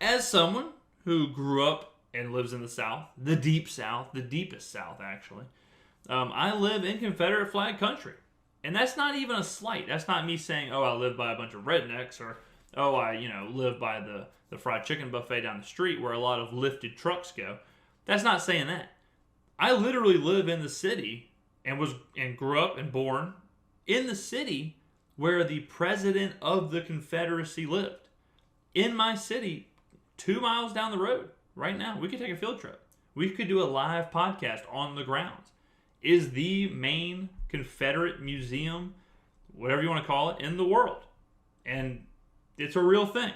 as someone who grew up and lives in the South, the deep South, the deepest South, actually, I live in Confederate flag country. And that's not even a slight. That's not me saying, oh, I live by a bunch of rednecks, or, oh, I, live by the fried chicken buffet down the street where a lot of lifted trucks go. That's not saying that. I literally live in the city and grew up and born in the city where the president of the Confederacy lived. In my city, 2 miles down the road, right now, we could take a field trip. We could do a live podcast on the grounds. Is the main Confederate museum, whatever you want to call it, in the world. And it's a real thing.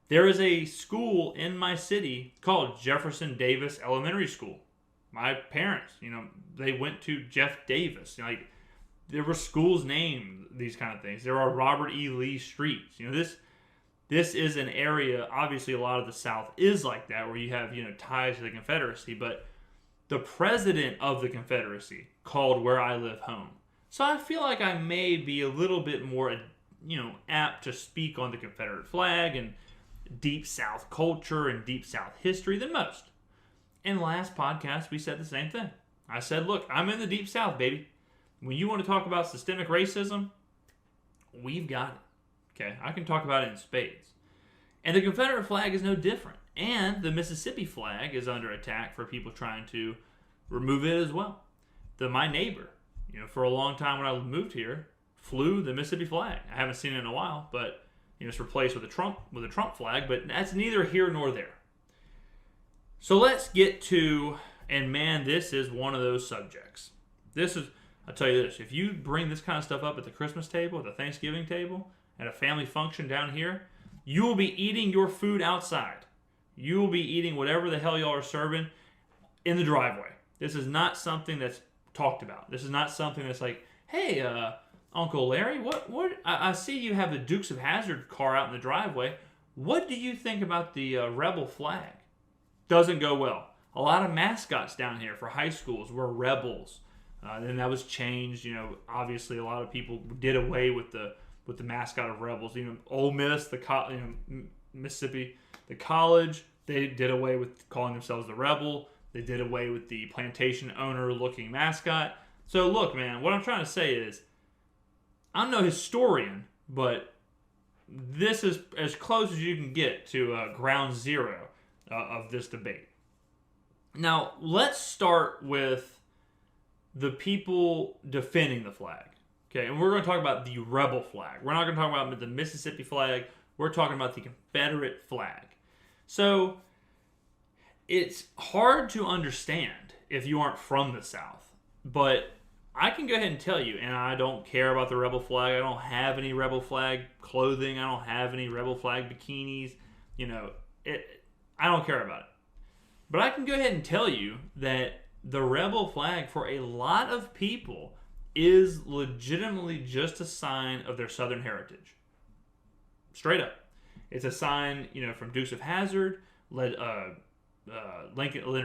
There is a school in my city called Jefferson Davis Elementary School. My parents, they went to Jeff Davis. There were schools named these kind of things. There are Robert E. Lee streets. This is an area, obviously a lot of the South is like that, where you have, ties to the Confederacy, but the president of the Confederacy called where I live home. So I feel like I may be a little bit more, apt to speak on the Confederate flag and Deep South culture and Deep South history than most. In last podcast, we said the same thing. I said, look, I'm in the Deep South, baby. When you want to talk about systemic racism, we've got it. Okay, I can talk about it in spades. And the Confederate flag is no different. And the Mississippi flag is under attack for people trying to remove it as well. My neighbor, for a long time when I moved here, flew the Mississippi flag. I haven't seen it in a while, but it's replaced with a Trump flag. But that's neither here nor there. So let's get to, and man, this is one of those subjects. I'll tell you this: if you bring this kind of stuff up at the Christmas table, at the Thanksgiving table, at a family function down here, you will be eating your food outside. You will be eating whatever the hell y'all are serving in the driveway. This is not something that's talked about. This is not something that's like, hey, Uncle Larry, what? I see you have the Dukes of Hazzard car out in the driveway. What do you think about the rebel flag? Doesn't go well. A lot of mascots down here for high schools were rebels. Then that was changed. Obviously a lot of people did away with the mascot of rebels. Ole Miss, Mississippi, the college, they did away with calling themselves the Rebel. They did away with the plantation owner looking mascot. So look, man, what I'm trying to say is, I'm no historian, but this is as close as you can get to ground zero of this debate. Now, let's start with the people defending the flag. Okay, and we're going to talk about the rebel flag. We're not going to talk about the Mississippi flag. We're talking about the Confederate flag. So, it's hard to understand if you aren't from the South. But I can go ahead and tell you, and I don't care about the rebel flag. I don't have any rebel flag clothing. I don't have any rebel flag bikinis. I don't care about it. But I can go ahead and tell you that the rebel flag for a lot of people is legitimately just a sign of their Southern heritage. Straight up. It's a sign, from Dukes of Hazzard, Leonard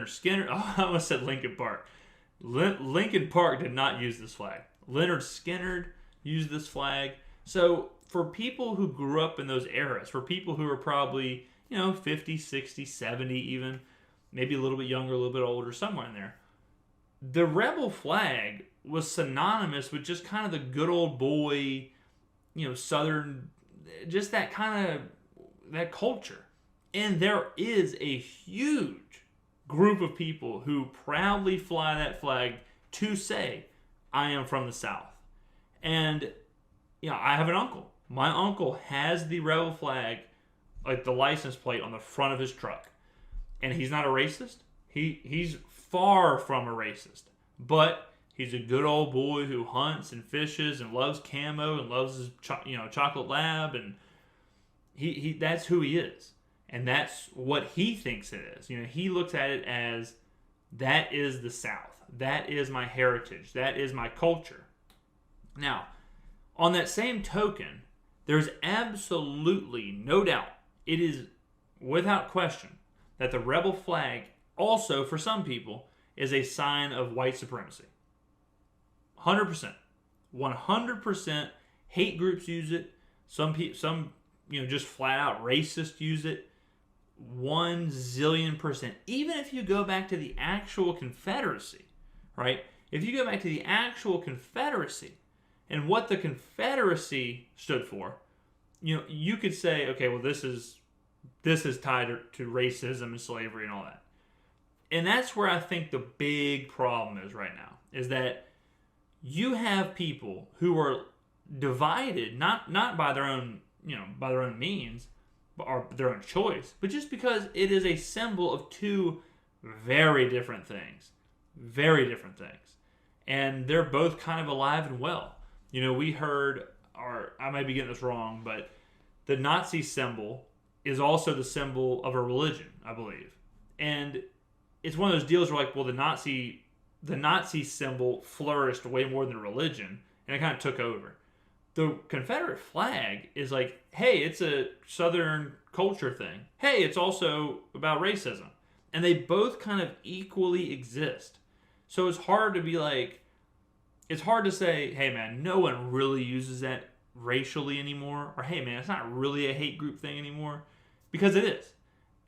Skinner. Oh, I almost said Lincoln Park. Lincoln Park did not use this flag. Leonard Skinner used this flag. So for people who grew up in those eras, for people who are probably, 50, 60, 70 even, maybe a little bit younger, a little bit older, somewhere in there, the rebel flag was synonymous with just kind of the good old boy, Southern, just that kind of, that culture. And there is a huge group of people who proudly fly that flag to say, I am from the South. And, I have an uncle. My uncle has the rebel flag, like the license plate on the front of his truck. And he's not a racist. He's far from a racist. But he's a good old boy who hunts and fishes and loves camo and loves his chocolate lab, and he that's who he is. And that's what he thinks it is. He looks at it as, that is the South. That is my heritage. That is my culture. Now, on that same token, there's absolutely no doubt, it is without question, that the rebel flag also, for some people, is a sign of white supremacy. 100%. 100% hate groups use it. Some just flat out racists use it. 1,000,000,000%. Even if you go back to the actual Confederacy, right? If you go back to the actual Confederacy and what the Confederacy stood for, you could say, okay, well, this is tied to racism and slavery and all that. And that's where I think the big problem is right now, is that you have people who are divided, not by their own, by their own means, or their own choice, but just because it is a symbol of two very different things. Very different things. And they're both kind of alive and well. We heard, or I might be getting this wrong, but the Nazi symbol is also the symbol of a religion, I believe. And it's one of those deals where, like, well, the Nazi symbol flourished way more than religion, and it kind of took over. The Confederate flag is like, hey, it's a Southern culture thing. Hey, it's also about racism. And they both kind of equally exist. So it's hard to be like, it's hard to say, hey, man, no one really uses that racially anymore. Or, hey, man, it's not really a hate group thing anymore. Because it is.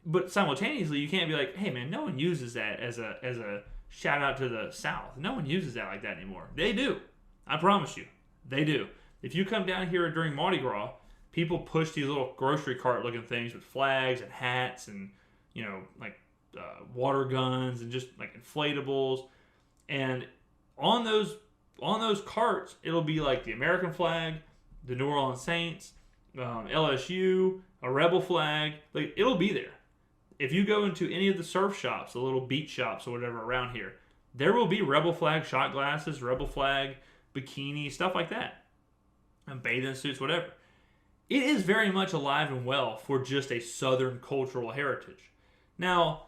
But simultaneously, you can't be like, hey, man, no one uses that as a shout out to the South. No one uses that like that anymore. They do. I promise you. They do. If you come down here during Mardi Gras, people push these little grocery cart looking things with flags and hats and, water guns and just like inflatables. And on those carts, it'll be like the American flag, the New Orleans Saints, LSU, a rebel flag. Like, it'll be there. If you go into any of the surf shops, the little beach shops or whatever around here, there will be rebel flag shot glasses, rebel flag bikini, stuff like that. And bathing suits, whatever. It is very much alive and well for just a Southern cultural heritage. Now,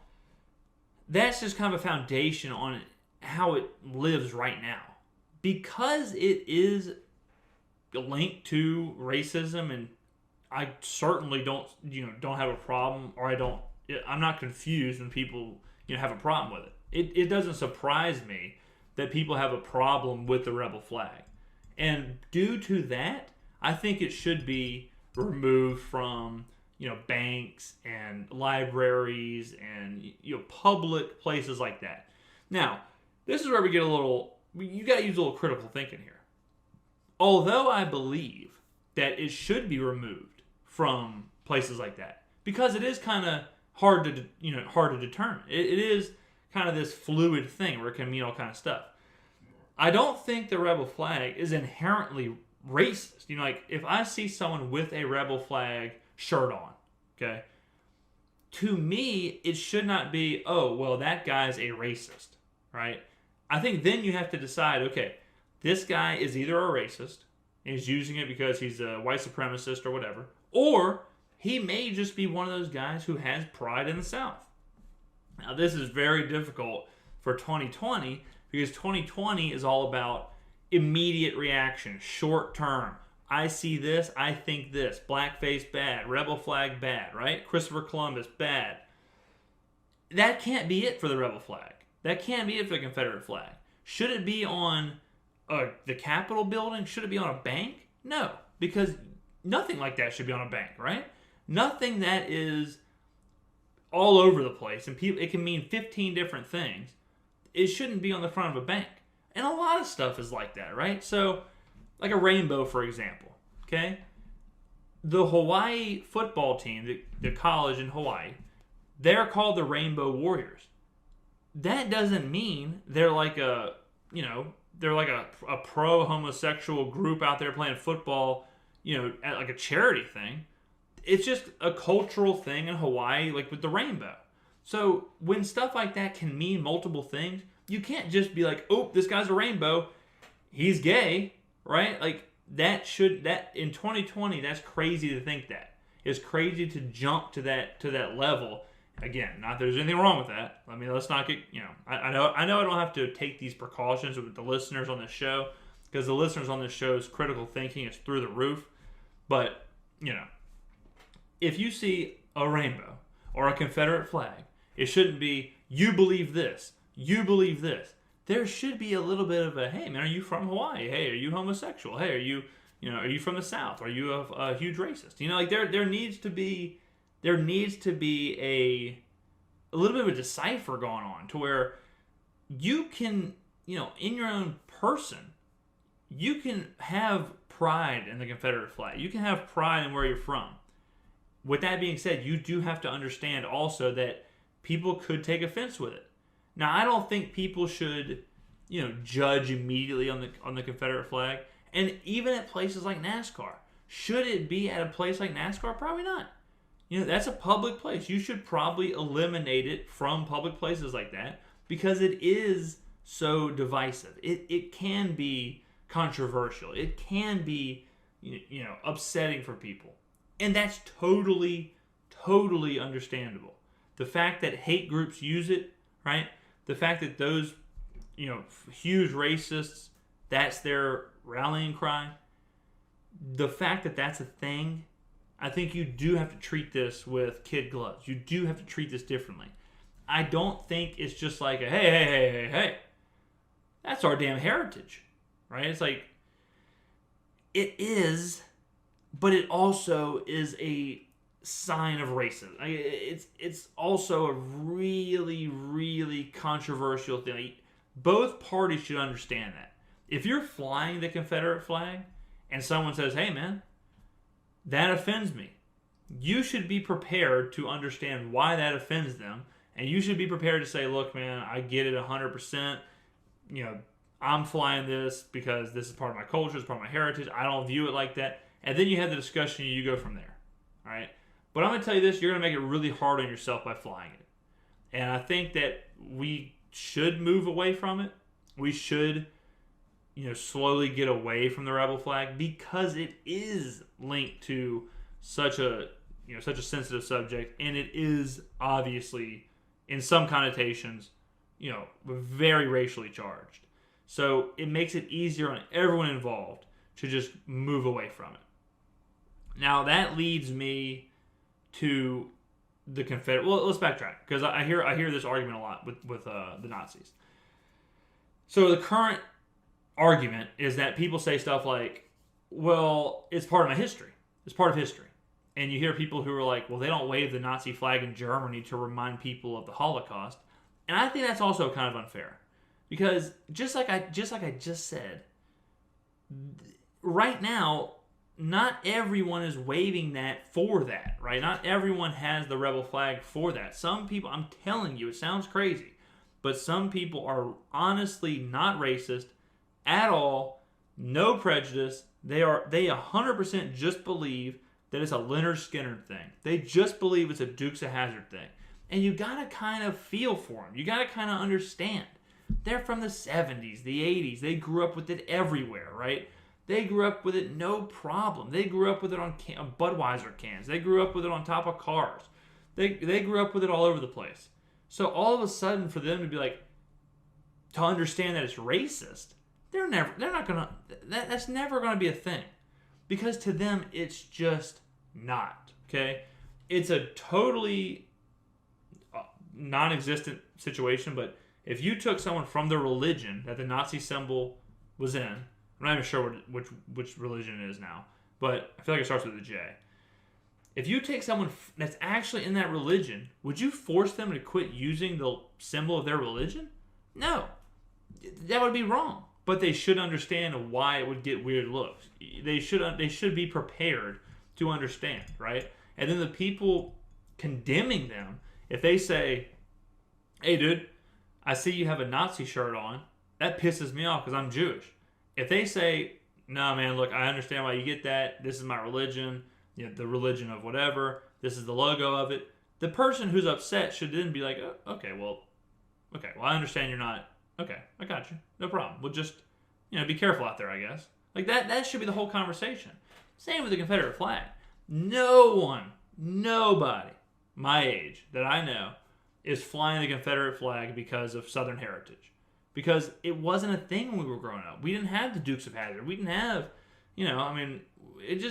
that's just kind of a foundation on how it lives right now. Because it is linked to racism, and I certainly don't have a problem, or I'm not confused when people have a problem with it. It doesn't surprise me that people have a problem with the rebel flag. And due to that, I think it should be removed from banks and libraries and public places like that. Now, this is where we get you got to use a little critical thinking here. Although I believe that it should be removed from places like that, because it is kind of hard to determine. It is kind of this fluid thing where it can mean all kind of stuff. I don't think the rebel flag is inherently racist. Like, if I see someone with a rebel flag shirt on, okay, to me, it should not be, oh, well, that guy's a racist, right? I think then you have to decide, okay, this guy is either a racist, and he's using it because he's a white supremacist or whatever, or he may just be one of those guys who has pride in the South. Now, this is very difficult for 2020, because 2020 is all about immediate reaction, short term. I see this, I think this. Blackface bad, rebel flag bad, right? Christopher Columbus bad. That can't be it for the rebel flag. That can't be it for the Confederate flag. Should it be on the Capitol building? Should it be on a bank? No, because nothing like that should be on a bank, right? Nothing that is all over the place, and it can mean 15 different things. It shouldn't be on the front of a bank. And a lot of stuff is like that, right? So, like a rainbow, for example, okay? The Hawaii football team, the college in Hawaii, they're called the Rainbow Warriors. That doesn't mean they're like a pro-homosexual group out there playing football, at like a charity thing. It's just a cultural thing in Hawaii, like with the rainbow. So when stuff like that can mean multiple things, you can't just be like, oh, this guy's a rainbow, he's gay, right? Like, that in 2020, that's crazy to think that. It's crazy to jump to that level. Again, not that there's anything wrong with that. I mean, let's not get, I know I don't have to take these precautions with the listeners on this show, because the listeners on this show's critical thinking is through the roof. But, if you see a rainbow or a Confederate flag, it shouldn't be, you believe this, you believe this. There should be a little bit of a, hey, man, are you from Hawaii? Hey, are you homosexual? Hey, are you from the South? Are you a huge racist? Like, there needs to be there needs to be a little bit of a decipher going on to where you can, in your own person, you can have pride in the Confederate flag. You can have pride in where you're from. With that being said, you do have to understand also that people could take offense with it. Now, I don't think people should, judge immediately on the Confederate flag. And even at places like NASCAR, should it be at a place like NASCAR? Probably not. That's a public place. You should probably eliminate it from public places like that because it is so divisive. It can be controversial. It can be, upsetting for people. And that's totally, totally understandable. The fact that hate groups use it, right? The fact that those, huge racists, that's their rallying cry. The fact that that's a thing, I think you do have to treat this with kid gloves. You do have to treat this differently. I don't think it's just like a, hey. That's our damn heritage, right? It's like, it is, but it also is a sign of racism. It's also a really, really controversial thing. Both parties should understand that. If you're flying the Confederate flag and someone says, hey man, that offends me, you should be prepared to understand why that offends them, and you should be prepared to say, look man, I get it 100%. I'm flying this because this is part of my culture, it's part of my heritage. I don't view it like that. And then you have the discussion and you go from there. All right? But I'm going to tell you this, you're going to make it really hard on yourself by flying it. And I think that we should move away from it. We should, slowly get away from the rebel flag because it is linked to such a sensitive subject, and it is obviously, in some connotations, very racially charged. So it makes it easier on everyone involved to just move away from it. Now that leads me to the Confederate. Well, let's backtrack because I hear this argument a lot with the Nazis. So the current argument is that people say stuff like, "Well, it's part of my history. It's part of history," and you hear people who are like, "Well, they don't wave the Nazi flag in Germany to remind people of the Holocaust," and I think that's also kind of unfair because just like I just said, right now, not everyone is waving that for that, right? Not everyone has the rebel flag for that. Some people, I'm telling you, it sounds crazy, but some people are honestly not racist at all, no prejudice. They 100% just believe that it's a Leonard Skinner thing. They just believe it's a Dukes of Hazzard thing. And you gotta kind of feel for them. You gotta kind of understand. They're from the 70s, the 80s. They grew up with it everywhere, right? They grew up with it no problem. They grew up with it on Budweiser cans. They grew up with it on top of cars. They grew up with it all over the place. So all of a sudden, for them to be like, to understand that it's racist, that's never gonna be a thing, because to them it's just not. Okay, it's a totally non-existent situation. But if you took someone from the religion that the Nazi symbol was in, I'm not even sure which religion it is now, but I feel like it starts with a J. If you take someone that's actually in that religion, would you force them to quit using the symbol of their religion? No. That would be wrong. But they should understand why it would get weird looks. They should be prepared to understand, right? And then the people condemning them, if they say, hey dude, I see you have a Nazi shirt on, that pisses me off because I'm Jewish. If they say, no man, look, I understand why you get that. This is my religion, the religion of whatever. This is the logo of it. The person who's upset should then be like, oh, okay, well, I understand you're not. Okay, I got you. No problem. We'll just, be careful out there, I guess. Like that should be the whole conversation. Same with the Confederate flag. Nobody my age that I know is flying the Confederate flag because of Southern heritage. Because it wasn't a thing when we were growing up. We didn't have the Dukes of Hazzard. We didn't have, it's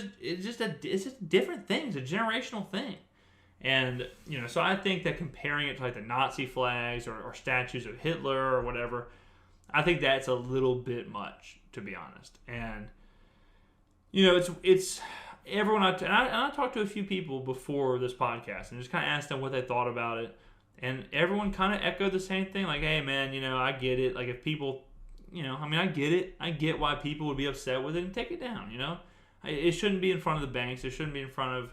just a different thing. It's a generational thing. And, so I think that comparing it to like the Nazi flags or statues of Hitler or whatever, I think that's a little bit much, to be honest. And, everyone I talked to a few people before this podcast and just kind of asked them what they thought about it, and everyone kind of echoed the same thing. Like, hey man, I get it. Like if people, I get it. I get why people would be upset with it and take it down. It shouldn't be in front of the banks. It shouldn't be in front of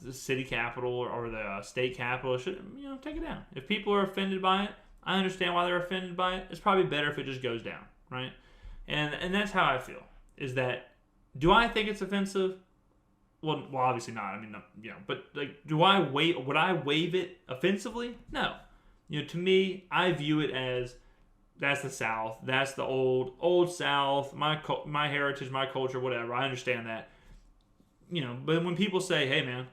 the city capitol or the state capitol. It should, take it down. If people are offended by it, I understand why they're offended by it. It's probably better if it just goes down, right? And that's how I feel. Is that, do I think it's offensive? Well, obviously not. I mean, but like, would I wave it offensively? No. To me, I view it as, that's the South. That's the old South. My heritage, my culture, whatever. I understand that. But when people say, "Hey, man,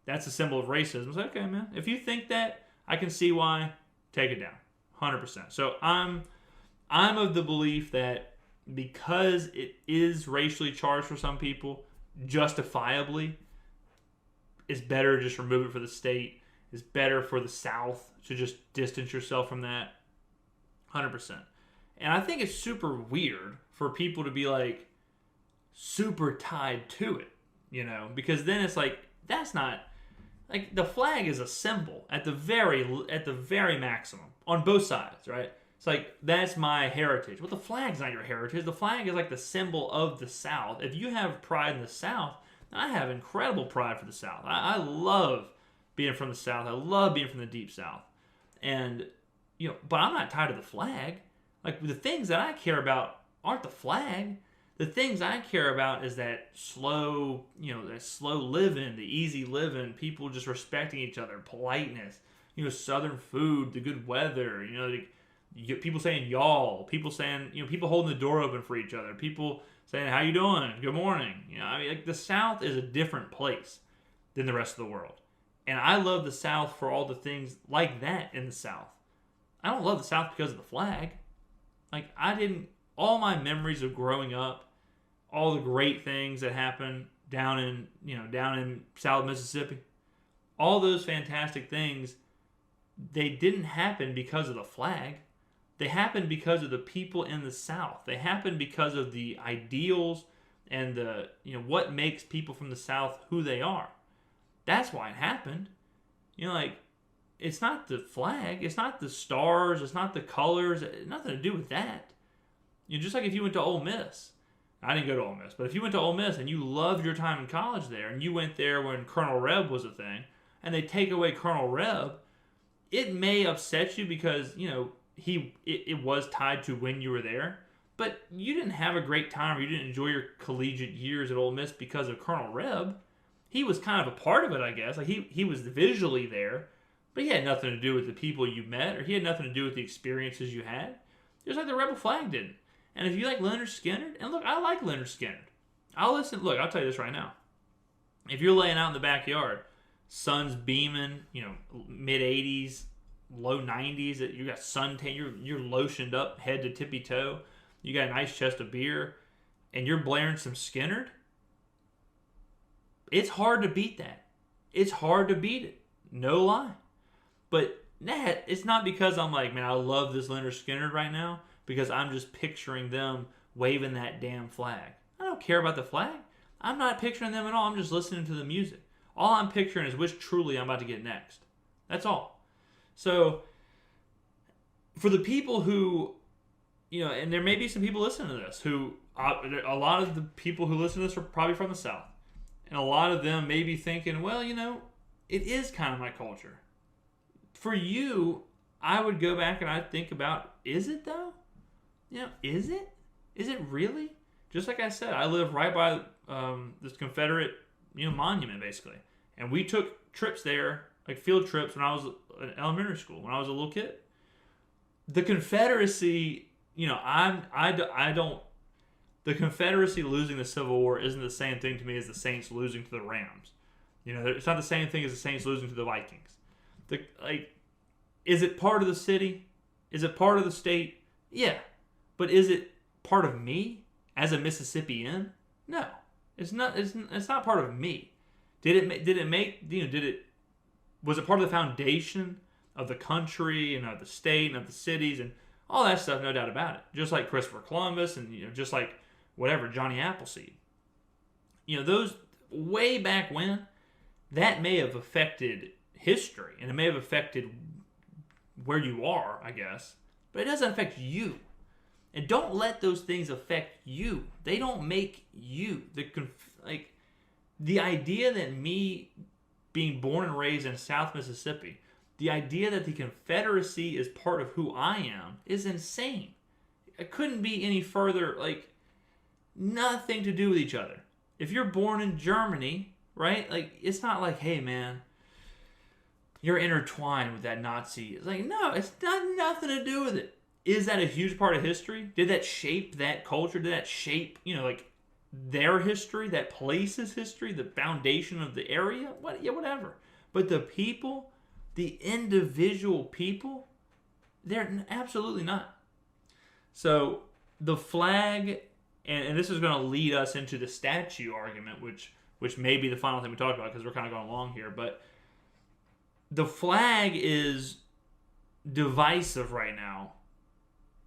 that's a symbol of racism," it's like, okay, man. If you think that, I can see why. Take it down, 100%. So I'm of the belief that because it is racially charged for some people, justifiably, it's better to just remove it for the state. It's better for the South to just distance yourself from that. 100%. And I think it's super weird for people to be like super tied to it, because then it's like, that's not, like, the flag is a symbol at the very maximum on both sides, right? It's like, that's my heritage. Well, the flag's not your heritage. The flag is like the symbol of the South. If you have pride in the South, I have incredible pride for the South. I love being from the South. I love being from the deep South. And but I'm not tied to the flag. Like, the things that I care about aren't the flag. The things I care about is that slow living, the easy living, people just respecting each other, politeness, Southern food, the good weather, you get people saying y'all, people saying, people holding the door open for each other, people saying, how you doing? Good morning. Like, the South is a different place than the rest of the world. And I love the South for all the things like that in the South. I don't love the South because of the flag. Like, all my memories of growing up, all the great things that happened down in South Mississippi, all those fantastic things, they didn't happen because of the flag. They happened because of the people in the South. They happened because of the ideals and the, what makes people from the South who they are. That's why it happened. It's not the flag. It's not the stars. It's not the colors. Nothing to do with that. Just like if you went to Ole Miss. I didn't go to Ole Miss, but if you went to Ole Miss and you loved your time in college there, and you went there when Colonel Reb was a thing, and they take away Colonel Reb, it may upset you because, it was tied to when you were there, but you didn't have a great time, or you didn't enjoy your collegiate years at Ole Miss because of Colonel Reb. He was kind of a part of it, I guess. Like, he was visually there, but he had nothing to do with the people you met, or he had nothing to do with the experiences you had. Just like the rebel flag didn't. And if you like Leonard Skinner, and look, I like Leonard Skinner. I'll tell you this right now. If you're laying out in the backyard, sun's beaming, mid 80s, low 90s, you got suntan, you're lotioned up head to tippy toe, you got a nice chest of beer, and you're blaring some Skinner, it's hard to beat that. It's hard to beat it. No lie. But it's not because I'm like, man, I love this Leonard Skinner right now, because I'm just picturing them waving that damn flag. I don't care about the flag. I'm not picturing them at all. I'm just listening to the music. All I'm picturing is which truly I'm about to get next. That's all. So, for the people who, and there may be some people listening to this who, a lot of the people who listen to this are probably from the South. And a lot of them may be thinking, well, it is kind of my culture. For you, I would go back and I'd think about, is it though? Is it? Is it really? Just like I said, I live right by this Confederate, monument, basically. And we took trips there, like field trips, when I was in elementary school, when I was a little kid. The Confederacy, the Confederacy losing the Civil War isn't the same thing to me as the Saints losing to the Rams. It's not the same thing as the Saints losing to the Vikings. Is it part of the city? Is it part of the state? Yeah. But is it part of me as a Mississippian? No. It's not. It's not part of me. Was it part of the foundation of the country and of the state and of the cities and all that stuff? No doubt about it. Just like Christopher Columbus and just like whatever, Johnny Appleseed. way back when, that may have affected history, and it may have affected where you are, I guess, but it doesn't affect you. And don't let those things affect you. They don't make you. The idea that me being born and raised in South Mississippi, the idea that the Confederacy is part of who I am is insane. It couldn't be any further, nothing to do with each other. If you're born in Germany, right, it's not like, hey, man, you're intertwined with that Nazi. It's like, no, it's got nothing to do with it. Is that a huge part of history? Did that shape that culture? Did that shape, their history, that place's history, the foundation of the area? Whatever. But the people, the individual people, they're absolutely not. So the flag, and this is going to lead us into the statue argument, which may be the final thing we talk about because we're kind of going along here, but the flag is divisive right now.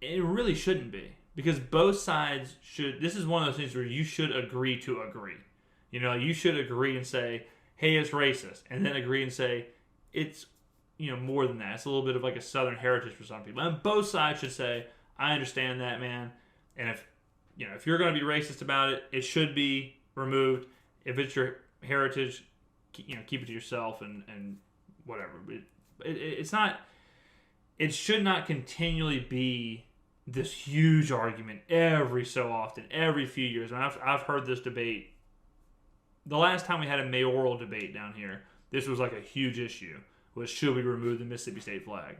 It really shouldn't be, because both sides should. This is one of those things where you should agree to agree. You should agree and say, hey, it's racist, and then agree and say it's more than that. It's a little bit of like a Southern heritage for some people, and both sides should say, I understand that, man, and if you're going to be racist about it, it should be removed. If it's your heritage, keep it to yourself and whatever. It's not. It should not continually be this huge argument every so often, every few years. And I've heard this debate. The last time we had a mayoral debate down here, this was like a huge issue, was should we remove the Mississippi state flag?